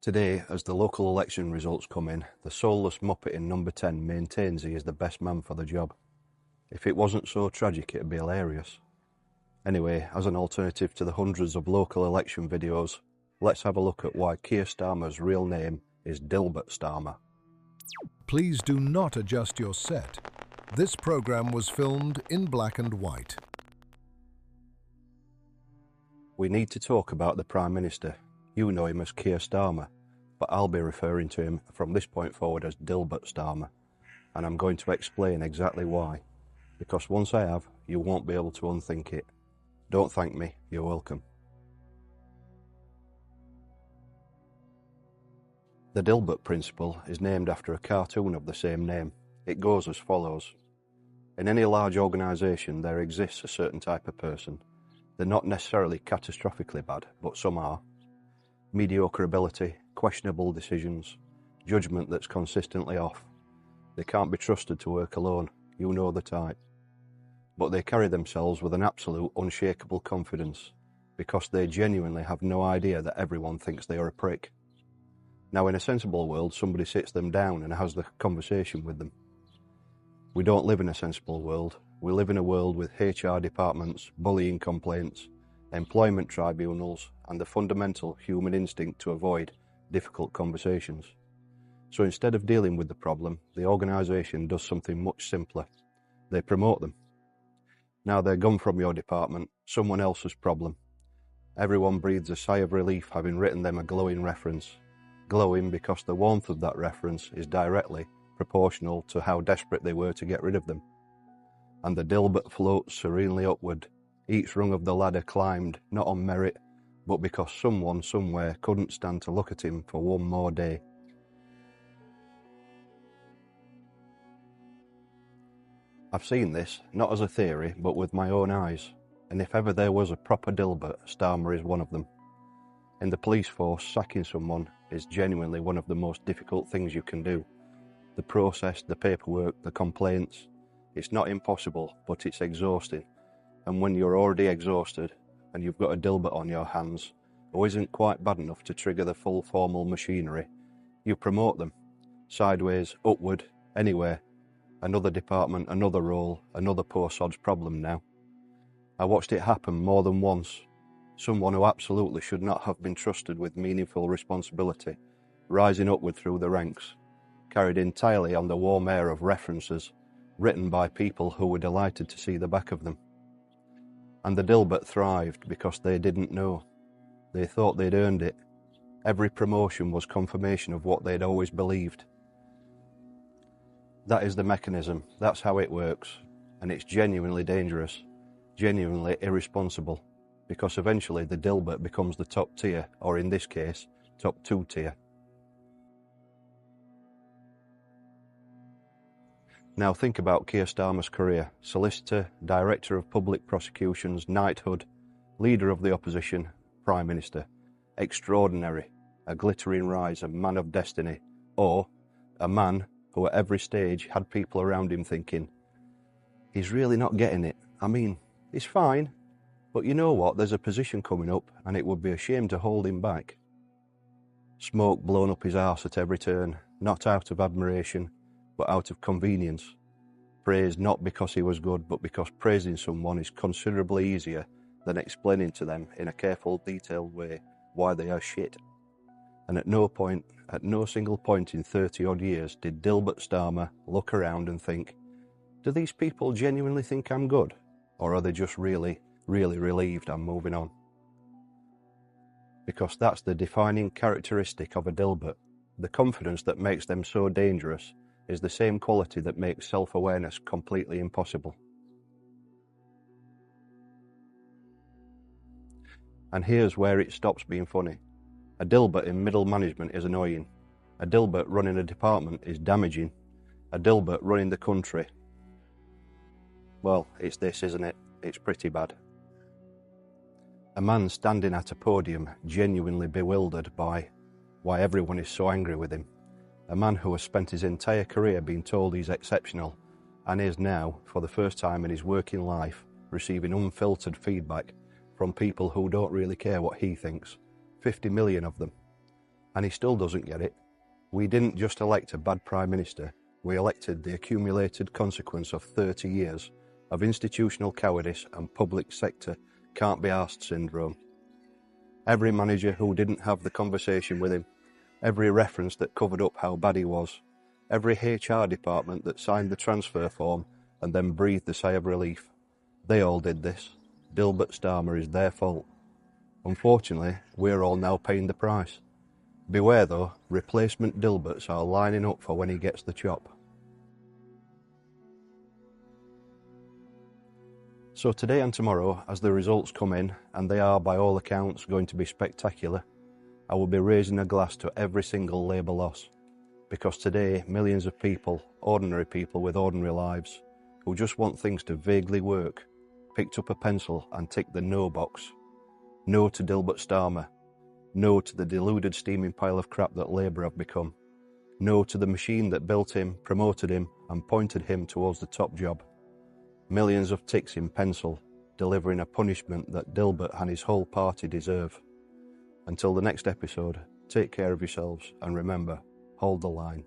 Today, as the local election results come in, the soulless muppet in number 10 maintains he is the best man for the job. If it wasn't so tragic, it'd be hilarious. Anyway, as an alternative to the hundreds of local election videos, let's have a look at why Keir Starmer's real name is Dilbert Starmer. Please do not adjust your set. This program was filmed in black and white. We need to talk about the Prime Minister. You know him as Keir Starmer, but I'll be referring to him from this point forward as Dilbert Starmer, and I'm going to explain exactly why, because once I have, you won't be able to unthink it. Don't thank me, you're welcome. The Dilbert Principle is named after a cartoon of the same name. It goes as follows. In any large organisation there exists a certain type of person. They're not necessarily catastrophically bad, but some are. Mediocre ability, questionable decisions, judgment that's consistently off. They can't be trusted to work alone, you know the type. But they carry themselves with an absolute unshakable confidence, because they genuinely have no idea that everyone thinks they are a prick. Now in a sensible world, somebody sits them down and has the conversation with them. We don't live in a sensible world. We live in a world with HR departments, bullying complaints, employment tribunals, and the fundamental human instinct to avoid difficult conversations. So instead of dealing with the problem, the organisation does something much simpler. They promote them. Now they're gone from your department, someone else's problem. Everyone breathes a sigh of relief having written them a glowing reference. Glowing because the warmth of that reference is directly proportional to how desperate they were to get rid of them. And the Dilbert floats serenely upward, each rung of the ladder climbed, not on merit, but because someone somewhere couldn't stand to look at him for one more day. I've seen this, not as a theory, but with my own eyes, and if ever there was a proper Dilbert, Starmer is one of them. In the police force, sacking someone is genuinely one of the most difficult things you can do. The process, the paperwork, the complaints, it's not impossible, but it's exhausting. And when you're already exhausted, and you've got a Dilbert on your hands, who isn't quite bad enough to trigger the full formal machinery, you promote them. Sideways, upward, anywhere. Another department, another role, another poor sod's problem now. I watched it happen more than once. Someone who absolutely should not have been trusted with meaningful responsibility, rising upward through the ranks, carried entirely on the warm air of references, written by people who were delighted to see the back of them. And the Dilbert thrived because they didn't know. They thought they'd earned it. Every promotion was confirmation of what they'd always believed. That is the mechanism, that's how it works, and it's genuinely dangerous, genuinely irresponsible, because eventually the Dilbert becomes the top tier, or in this case, top 2 tier. Now think about Keir Starmer's career: solicitor, Director of Public Prosecutions, knighthood, leader of the opposition, Prime Minister. Extraordinary, a glittering rise, a man of destiny, or a man who at every stage had people around him thinking, he's really not getting it. I mean, he's fine, but you know what, there's a position coming up and it would be a shame to hold him back. Smoke blown up his arse at every turn, not out of admiration, but out of convenience. Praised not because he was good, but because praising someone is considerably easier than explaining to them in a careful, detailed way why they are shit. And at no single point in 30-odd years did Dilbert Starmer look around and think, do these people genuinely think I'm good? Or are they just really, really relieved I'm moving on? Because that's the defining characteristic of a Dilbert. The confidence that makes them so dangerous is the same quality that makes self-awareness completely impossible. And here's where it stops being funny. A Dilbert in middle management is annoying. A Dilbert running a department is damaging. A Dilbert running the country, well, it's this, isn't it? It's pretty bad. A man standing at a podium, genuinely bewildered by why everyone is so angry with him. A man who has spent his entire career being told he's exceptional and is now, for the first time in his working life, receiving unfiltered feedback from people who don't really care what he thinks. 50 million of them. And he still doesn't get it. We didn't just elect a bad Prime Minister, we elected the accumulated consequence of 30 years of institutional cowardice and public sector can't be arsed syndrome. Every manager who didn't have the conversation with him, every reference that covered up how bad he was, every HR department that signed the transfer form and then breathed a sigh of relief. They all did this. Dilbert Starmer is their fault. Unfortunately, we're all now paying the price. Beware though, replacement Dilberts are lining up for when he gets the chop. So today and tomorrow, as the results come in, and they are by all accounts going to be spectacular, I will be raising a glass to every single Labour loss. Because today, millions of people, ordinary people with ordinary lives, who just want things to vaguely work, picked up a pencil and ticked the no box. No to Dilbert Starmer. No to the deluded steaming pile of crap that Labour have become. No to the machine that built him, promoted him and pointed him towards the top job. Millions of ticks in pencil, delivering a punishment that Dilbert and his whole party deserve. Until the next episode, take care of yourselves and remember, hold the line.